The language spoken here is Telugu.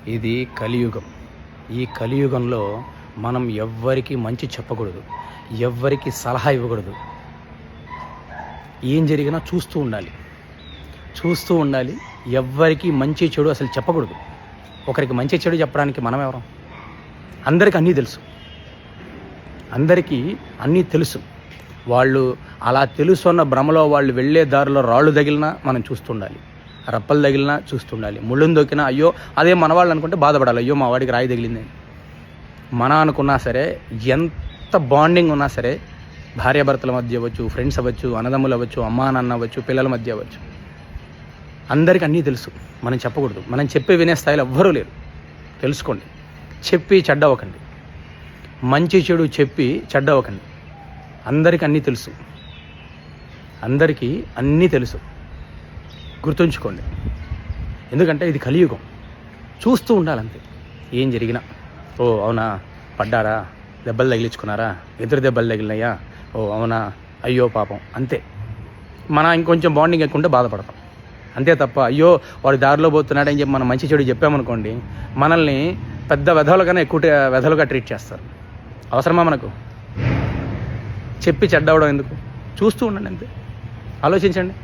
ఇది కలియుగం. ఈ కలియుగంలో మనం ఎవ్వరికి మంచి చెప్పకూడదు, ఎవ్వరికి సలహా ఇవ్వకూడదు. ఏం జరిగినా చూస్తూ ఉండాలి. ఎవ్వరికి మంచి చెడు అసలు చెప్పకూడదు. ఒకరికి మంచి చెడు చెప్పడానికి మనం ఎవరం? అందరికీ అన్నీ తెలుసు. వాళ్ళు అలా తెలుసున్న భ్రమలో వాళ్ళు వెళ్ళే దారిలో రాళ్ళు తగిలినా మనం చూస్తుండాలి, రప్పలు తగిలినా చూస్తుండాలి, ముళ్ళుని దొక్కినా అయ్యో అదే మన వాళ్ళు అనుకుంటే బాధపడాలి, అయ్యో మా వాడికి రాయి తగిలింది. మన అనుకున్నా సరే, ఎంత బాండింగ్ ఉన్నా సరే, భార్యాభర్తల మధ్య అవ్వచ్చు, ఫ్రెండ్స్ అవ్వచ్చు, అన్నదమ్ములు అవ్వచ్చు, అమ్మా నాన్న అవ్వచ్చు, పిల్లల మధ్య అవ్వచ్చు, అందరికీ అన్నీ తెలుసు. మనం చెప్పకూడదు. మనం చెప్పి వినే స్థాయిలో ఎవ్వరూ లేరు. తెలుసుకోండి. చెప్పి చెడ్డవ్వకండి. మంచి చెడు చెప్పి చెడ్డవ్వకండి. అందరికీ అన్నీ తెలుసు. గుర్తుంచుకోండి. ఎందుకంటే ఇది కలియుగం. చూస్తూ ఉండాలంతే. ఏం జరిగినా ఓ అవునా, పడ్డారా, దెబ్బలు తగిలించుకున్నారా, ఎదురు దెబ్బలు తగిలినాయా, ఓ అవునా, అయ్యో పాపం, అంతే. మన ఇంకొంచెం బాండింగ్ ఎక్కుంటే బాధపడతాం, అంతే తప్ప అయ్యో వాడు దారిలో పోతున్నాడని చెప్పి మనం మంచి చెడు చెప్పామనుకోండి, మనల్ని పెద్ద వెధవలుగానే ఎక్కువ వెధలుగా ట్రీట్ చేస్తారు. అవసరమా మనకు? చెప్పి చెడ్డవడం ఎందుకు? చూస్తూ ఉండండి అంతే. ఆలోచించండి.